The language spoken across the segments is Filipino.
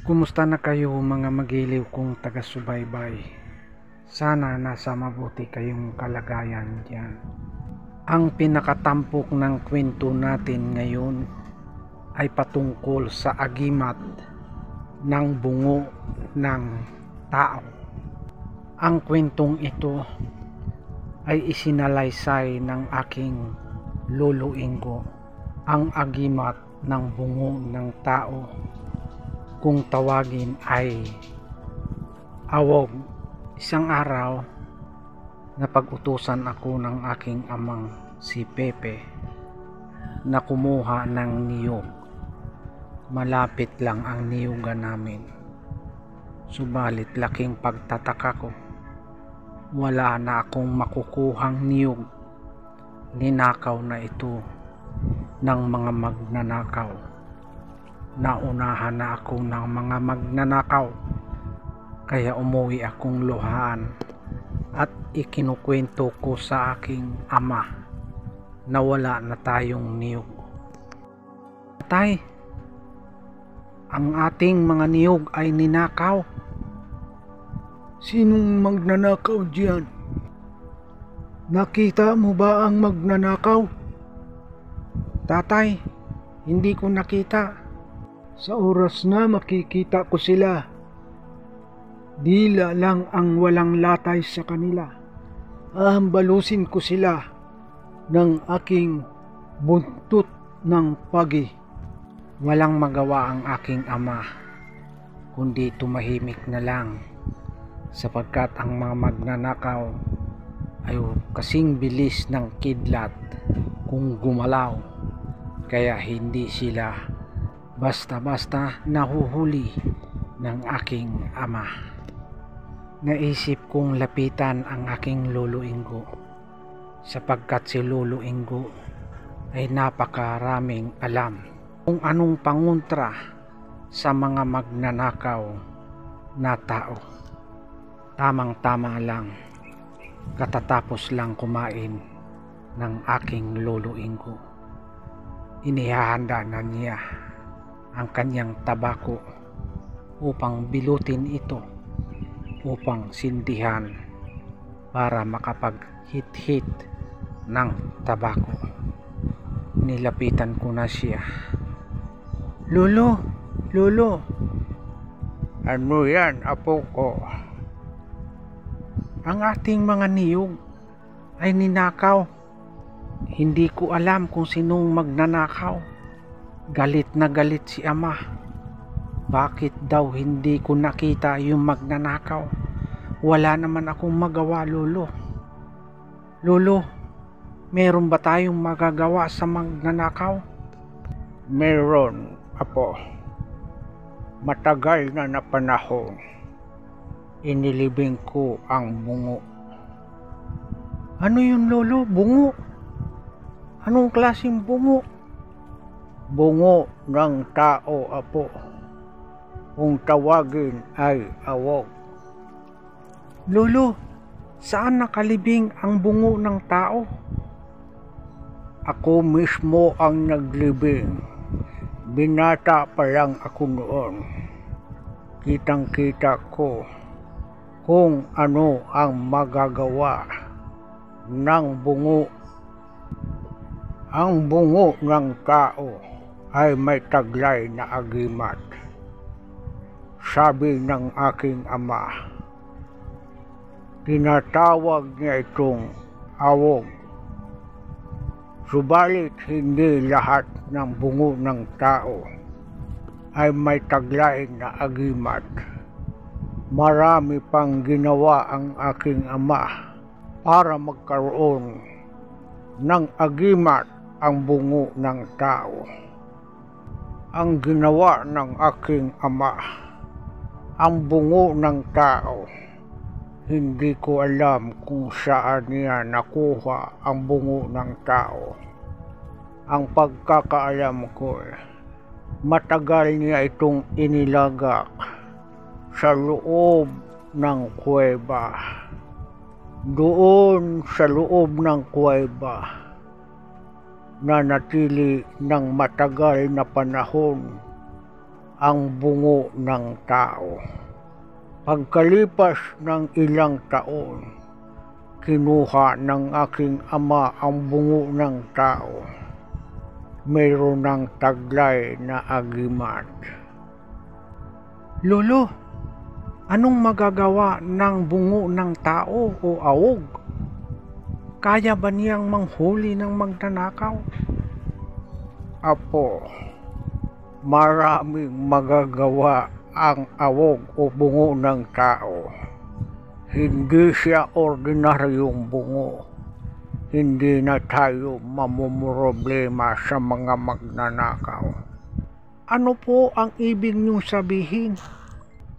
Kumusta na kayo mga magiliw kong taga-subaybay? Sana nasa mabuti kayong kalagayan diyan. Ang pinakatampok ng kwento natin ngayon ay patungkol sa agimat ng bungo ng tao. Ang kwentong ito ay isinalaysay ng aking lolo Ingo. Ang agimat ng bungo ng tao, kung tawagin ay awog. Isang araw, napag-utusan ako ng aking amang si Pepe na kumuha ng niyog. Malapit lang ang niyugan namin. Subalit laking pagtataka ko, wala na akong makukuhang niyog. Ninakaw na ito ng mga magnanakaw. Naunahan na ako ng mga magnanakaw, kaya umuwi akong luhaan at ikinukwento ko sa aking ama na wala na tayong niyog. Tay, ang ating mga niyog ay ninakaw. Sinong magnanakaw diyan? Nakita mo ba ang magnanakaw? Tatay, hindi ko nakita. Sa oras na makikita ko sila. Dila lang ang walang latay sa kanila. Ahambalusin ko sila ng aking buntot ng pagi. Walang magawa ang aking ama, kundi tumahimik na lang, sapagkat ang mga magnanakaw ay kasing bilis ng kidlat kung gumalaw, kaya hindi sila basta-basta nahuhuli ng aking ama. Naisip kong lapitan ang aking lolo Ingo, sapagkat si lolo Ingo ay napakaraming alam kung anong pangontra sa mga magnanakaw na tao. Tamang-tama lang, katatapos lang kumain ng aking lolo Ingo. Inihahanda na niya ang kanyang tabako upang bilutin ito, upang sindihan para makapag-hit-hit ng tabako. Nilapitan ko na siya. Lolo, lolo. Ano yan, apo ko? Ang ating mga niyog ay ninakaw. Hindi ko alam kung sinong magnanakaw. Galit na galit si ama. Bakit daw hindi ko nakita yung magnanakaw? Wala naman akong magawa, lolo. Lolo, meron ba tayong magagawa sa magnanakaw? Meron, apo. Matagal na panahon, inilibing ko ang bungo. Ano yun, lolo? Bungo? Anong klaseng bungo? Bungo ng tao, apo. Kung tawagin ay awog. Lolo, saan nakalibing ang bungo ng tao? Ako mismo ang naglibing. Binata pa lang ako noon. Kitang-kita ko kung ano ang magagawa ng bungo. Ang bungo ng tao ay may taglay na agimat. Sabi ng aking ama, tinatawag niya itong awog. Subalit hindi lahat ng bungo ng tao ay may taglay na agimat. Marami pang ginawa ang aking ama para magkaroon ng agimat ang bungo ng tao. Ang ginawa ng aking ama, ang bungo ng tao, hindi ko alam kung saan niya nakuha ang bungo ng tao. Ang pagkakaalam ko, matagal niya itong inilagak sa loob ng kuweba. Doon sa loob ng kuweba, nanatili ng matagal na panahon ang bungo ng tao. Pagkalipas ng ilang taon, kinuha ng aking ama ang bungo ng tao. Mayroon ng taglay na agimat. Lolo, anong magagawa ng bungo ng tao o awog? Kaya ba niyang manghuli ng magnanakaw? Apo, maraming magagawa ang awog o bungo ng tao. Hindi siya ordinaryong bungo. Hindi na tayo mamumroblema sa mga magnanakaw. Ano po ang ibig niyong sabihin?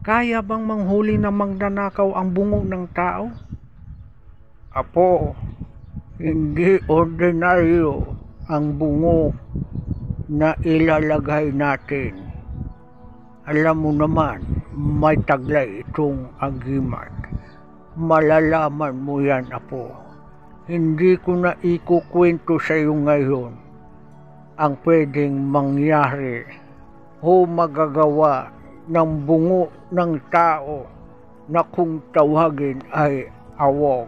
Kaya bang manghuli ng magnanakaw ang bungo ng tao? Apo, hindi ordinaryo ang bungo na ilalagay natin. Alam mo naman, may taglay itong agimat. Malalaman mo yan, Apo. Hindi ko na ikukwento sa iyo ngayon ang pwedeng mangyari o magagawa ng bungo ng tao na kung tawagin ay awog.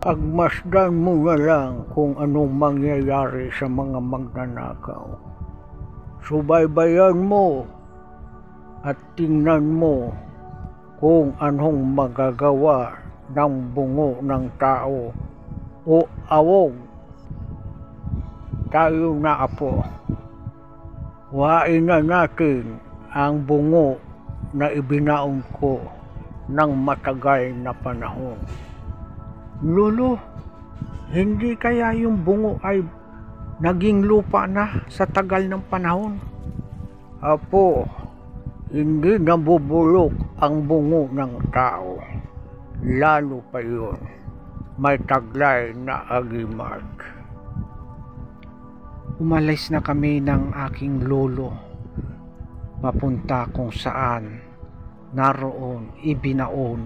Pagmasdan mo na lang kung anong mangyayari sa mga magnanakaw. Subaybayan mo at tingnan mo kung anong magagawa ng bungo ng tao o awog. Tayo na, Apo. Huwain na natin ang bungo na ibinaon ko ng matagal na panahon. Lolo, hindi kaya yung bungo ay naging lupa na sa tagal ng panahon? Apo, hindi nabubulok ang bungo ng tao. Lalo pa yun, may taglay na agimat. Umalis na kami ng aking lolo, papunta kung saan naroon ibinaon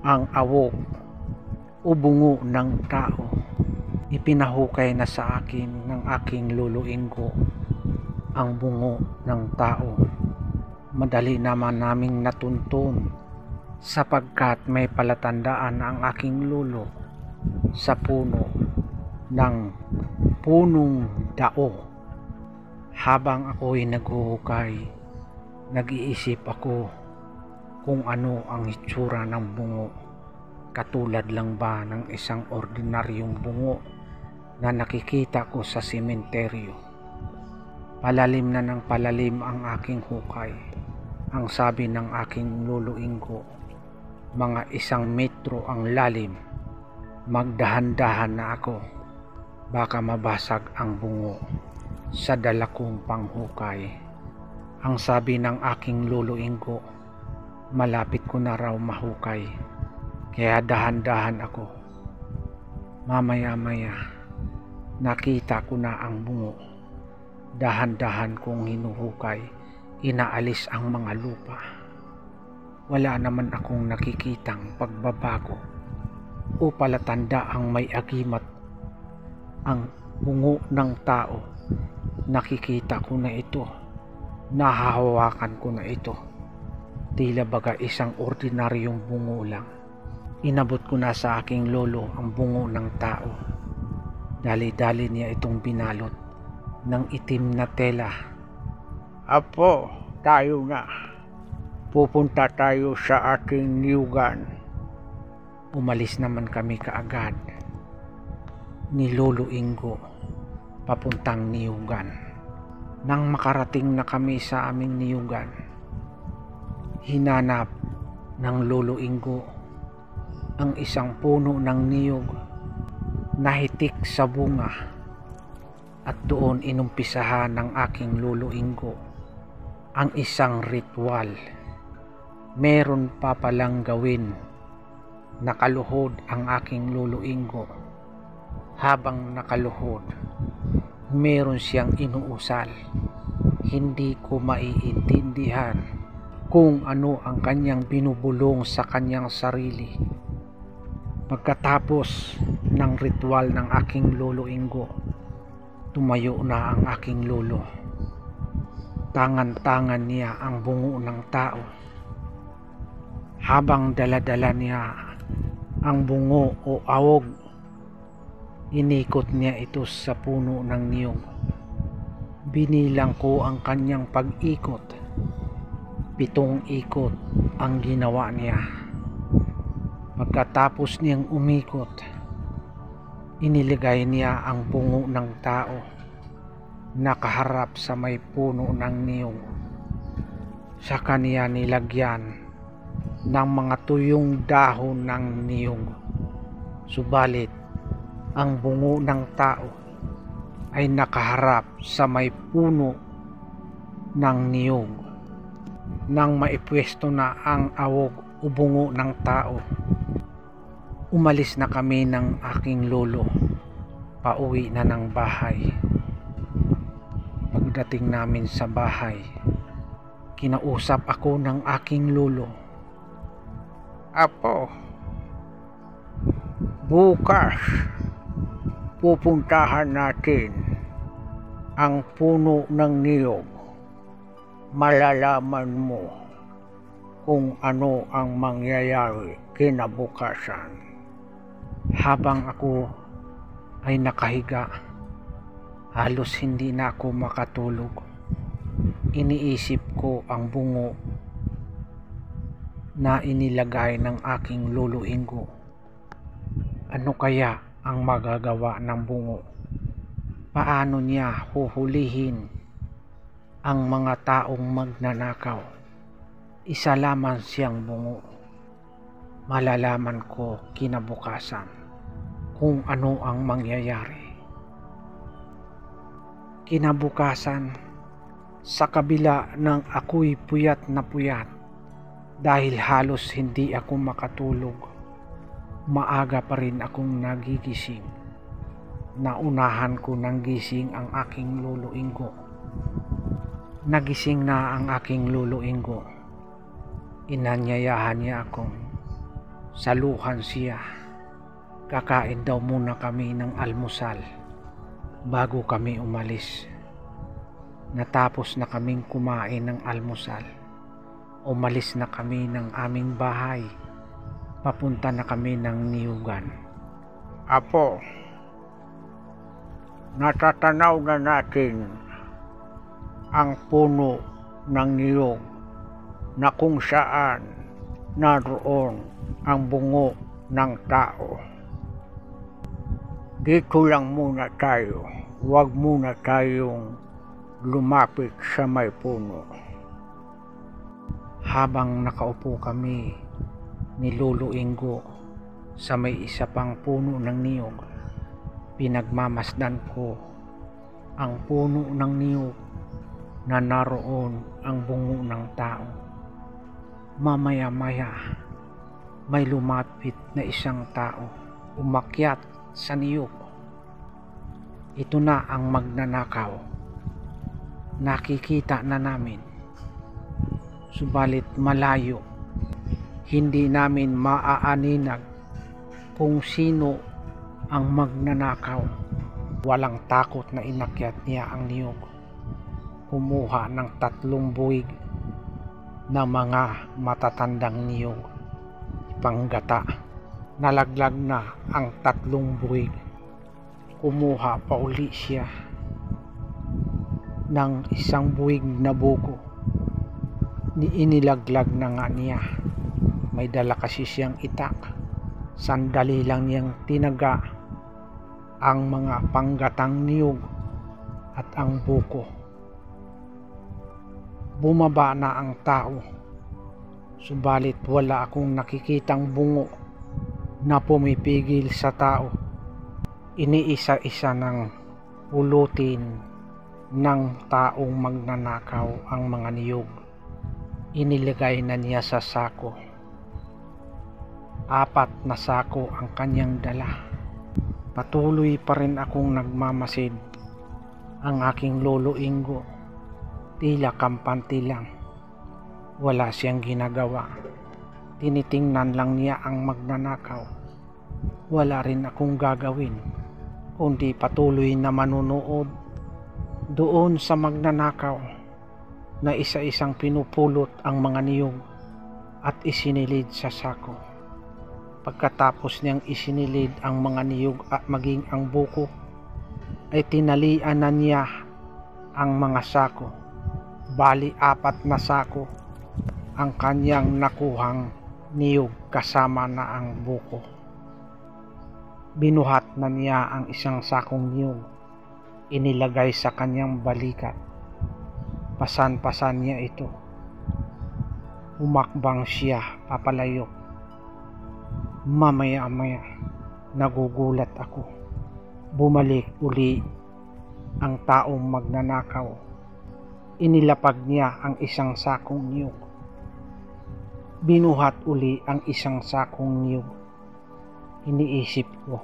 ang awog o bungo ng tao. Ipinahukay na sa akin ng aking lolo Ingo ang bungo ng tao. Madali naman naming natuntun sapagkat may palatandaan ang aking lolo sa puno ng punong dao. Habang ako'y naghuhukay, nag-iisip ako kung ano ang itsura ng bungo. Katulad lang ba ng isang ordinaryong bungo na nakikita ko sa sementeryo? Palalim na ng palalim ang aking hukay. Ang sabi ng aking lolo Ingo, mga 1 metro ang lalim. Magdahan-dahan na ako. Baka mabasag ang bungo sa dala kong panghukay. Ang sabi ng aking lolo Ingo, malapit ko na raw mahukay. Kaya dahan-dahan ako. Mamaya-maya, nakita ko na ang bungo. Dahan-dahan kong hinuhukay, inaalis ang mga lupa. Wala naman akong nakikitang pagbabago o palatanda ang may agimat ang bungo ng tao. Nakikita ko na ito, nahahawakan ko na ito. Tila baga isang ordinaryong bungo lang. Inabot ko na sa aking lolo ang bungo ng tao. Dali-dali niya itong binalot ng itim na tela. Apo, tayo na. Pupunta tayo sa ating niyugan. Umalis naman kami kaagad ni Lolo Ingo papuntang niyugan. Nang makarating na kami sa aming niyugan, hinanap ng Lolo Ingo ang isang puno ng niyog na hitik sa bunga, at doon inumpisahan ng aking lolo Ingo ang isang ritual. Meron pa palang gawin. Nakaluhod ang aking lolo Ingo. Habang nakaluhod, meron siyang inuusal. Hindi ko maiintindihan kung ano ang kanyang binubulong sa kanyang sarili. Pagkatapos ng ritual ng aking lolo Ingo, tumayo na ang aking lolo. Tangan-tangan niya ang bungo ng tao. Habang daladala niya ang bungo o awog, inikot niya ito sa puno ng niyog. Binilang ko ang kanyang pag-ikot. 7 ikot ang ginawa niya. Pagkatapos niyang umikot, iniligay niya ang bungo ng tao nakaharap sa may puno ng niyog. Sa kaniya nilagyan ng mga tuyong dahon ng niyog. Subalit, ang bungo ng tao ay nakaharap sa may puno ng niyog. Nang maipwesto na ang awog o bungo ng tao, umalis na kami ng aking lolo. Pauwi na ng bahay. Pagdating namin sa bahay, kinausap ako ng aking lolo. Apo, bukas pupuntahan natin ang puno ng niyog. Malalaman mo kung ano ang mangyayari kinabukasan. Habang ako ay nakahiga, halos hindi na ako makatulog. Iniisip ko ang bungo na inilagay ng aking lolo Ingo. Ano kaya ang magagawa ng bungo? Paano niya huhulihin ang mga taong magnanakaw? Isa lamang siyang bungo. Malalaman ko kinabukasan kung ano ang mangyayari. Kinabukasan, sa kabila ng ako'y puyat na puyat dahil halos hindi ako makatulog, maaga pa rin akong nagigising. Naunahan ko ng gising ang aking lolo Ingo. Nagising na ang aking lolo Ingo. Inanyayahan niya akong saluhan siya. Kakain daw muna kami ng almusal bago kami umalis. Natapos na kaming kumain ng almusal, umalis na kami ng aming bahay. Papunta na kami ng niyugan. Apo, natatanaw na natin ang puno ng niyog na kung saan naroon ang bungo ng tao. Dito lang muna tayo, huwag muna tayong lumapit sa may puno. Habang nakaupo kami ni Lolo Ingo sa may isa pang puno ng niyog, pinagmamasdan ko ang puno ng niyog na naroon ang bungo ng tao. Mamaya-maya, may lumapit na isang tao, umakyat sa niyog. Ito na ang magnanakaw. Nakikita na namin. Subalit malayo, hindi namin maaaninag kung sino ang magnanakaw. Walang takot na inakyat niya ang niyog. Kumuha ng 3 buwig na mga matatandang niyog. Panggata, nalaglag na ang 3 buwig. Kumuha pa uli siya ng 1 buwig na buko. Inilaglag na nga niya. May dala kasi siyang itak. Sandali lang niyang tinaga ang mga panggatang niyog at ang buko. Bumaba na ang tao. Subalit wala akong nakikitang bungo na pumipigil sa tao. Iniisa-isa ng pulutin ng taong magnanakaw ang mga niyog. Inilagay na niya sa sako. 4 na sako ang kanyang dala. Patuloy pa rin akong nagmamasid. Ang aking lolo Ingo, tila kampante lang. Wala siyang ginagawa. Tinitingnan lang niya ang magnanakaw. Wala rin akong gagawin, kundi patuloy na manunood doon sa magnanakaw. na isa-isang pinupulot ang mga niyog at isinilid sa sako. Pagkatapos niyang isinilid ang mga niyog at maging ang buko, ay tinalian na niya ang mga sako. Bali 4 na sako ang kanyang nakuhang niyog kasama na ang buko. Binuhat na niya ang isang sakong niyog, inilagay sa kanyang balikat. Pasan-pasan niya ito. Umakbang siya papalayo. Mamaya-maya, nagugulat ako. Bumalik uli ang taong magnanakaw. Inilapag niya ang isang sakong niyog. Binuhat uli ang isang sakong niyog. Iniisip ko,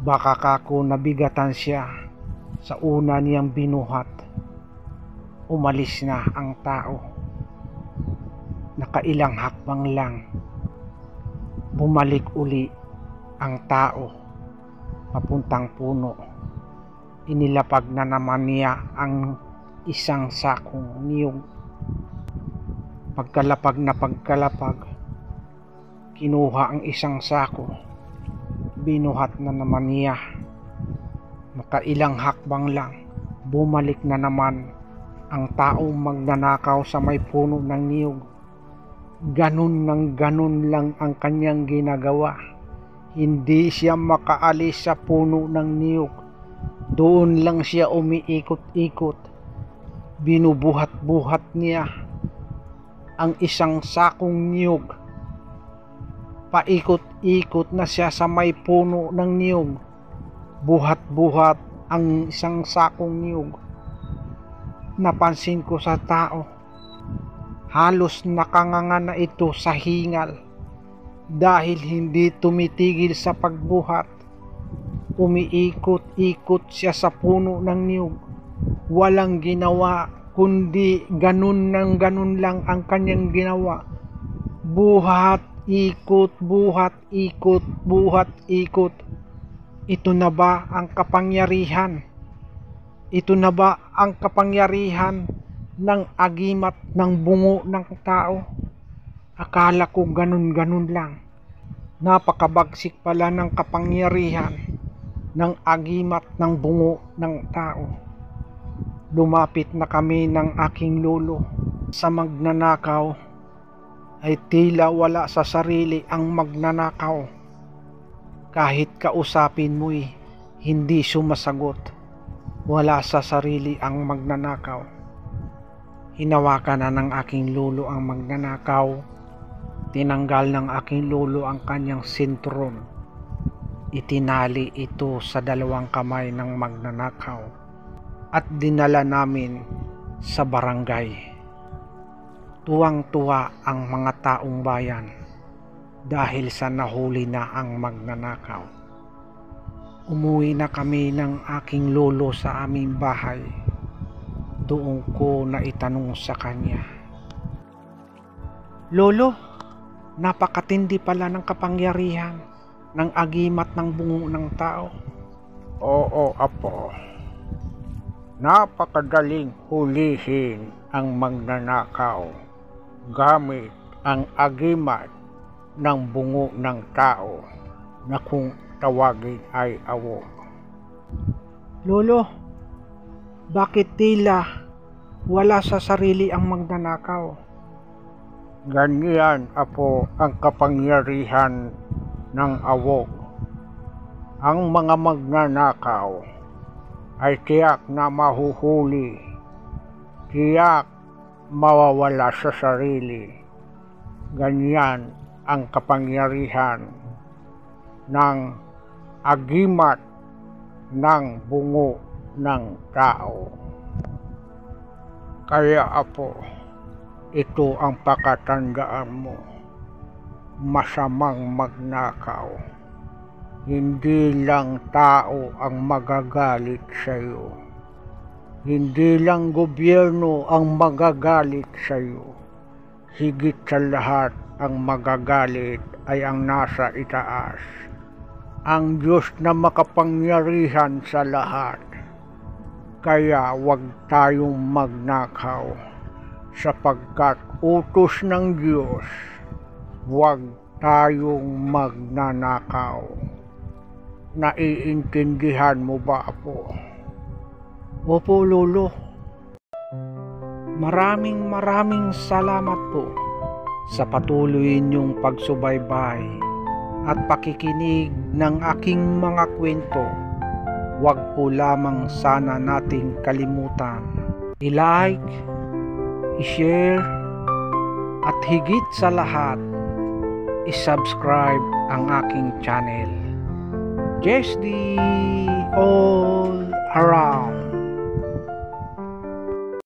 baka kako nabigatan siya sa una niyang binuhat. Umalis na ang tao. Nakailang hakbang lang. Bumalik uli ang tao papuntang puno. Inilapag na naman niya ang isang sakong niyog. Pagkalapag na pagkalapag, kinuha ang isang sako. Binuhat na naman niya. Nakailang hakbang lang, bumalik na naman ang taong magnanakaw sa may puno ng niyog. Ganun ng ganun lang ang kanyang ginagawa. Hindi siya makaalis sa puno ng niyog. Doon lang siya umiikot-ikot. Binubuhat-buhat niya ang isang sakong niyog. Paikot-ikot na siya sa may puno ng niyog. Buhat-buhat ang isang sakong niyog. Napansin ko sa tao, halos nakanganga na ito sa hingal dahil hindi tumitigil sa pagbuhat. Umiikot-ikot siya sa puno ng niyog. Walang ginawa kundi ganun ng ganun lang ang kanyang ginawa. Buhat, ikot, buhat, ikot, buhat, ikot. Ito na ba ang kapangyarihan? Ito na ba ang kapangyarihan ng agimat ng bungo ng tao? Akala ko ganun-ganun lang. Napakabagsik pala ng kapangyarihan ng agimat ng bungo ng tao. Lumapit na kami ng aking lolo. Sa magnanakaw ay tila wala sa sarili ang magnanakaw. Kahit kausapin mo'y hindi sumasagot. Wala sa sarili ang magnanakaw. Hinawakan na ng aking lolo ang magnanakaw. Tinanggal ng aking lolo ang kanyang sintron. Itinali ito sa 2 kamay ng magnanakaw at dinala namin sa barangay. Tuwang-tuwa ang mga taong bayan dahil sa nahuli na ang magnanakaw. Umuwi na kami ng aking lolo sa aming bahay. Doon ko na itanong sa kanya, "Lolo, napakatindi pala ng kapangyarihan ng agimat ng bungo ng tao." Oo, apo. Napakadaling hulihin ang magnanakaw gamit ang agimat ng bungo ng tao na kung tawagin ay awo. "Lolo, bakit tila wala sa sarili ang magnanakaw?" Ganyan, apo, ang kapangyarihan ng awog. Ang mga magnanakaw ay tiyak na mahuhuli, tiyak mawawala sa sarili. Ganyan ang kapangyarihan ng agimat ng bungo ng tao. Kaya apo, ito ang pakatandaan mo. Masamang magnakaw. Hindi lang tao ang magagalit sa iyo. Hindi lang gobyerno ang magagalit sa iyo. Higit sa lahat ang magagalit ay ang nasa itaas. Ang Diyos na makapangyarihan sa lahat. Kaya huwag tayong magnakaw. sapagkat utos ng Diyos, huwag tayong magnanakaw. Naiintindihan mo ba, Apo? Opo, Lolo. Maraming salamat po sa patuloy niyong pagsubaybay at pakikinig ng aking mga kwento. Huwag po lamang sana nating kalimutan i-like, i-share, at higit sa lahat, i-subscribe ang aking channel. Just the all around.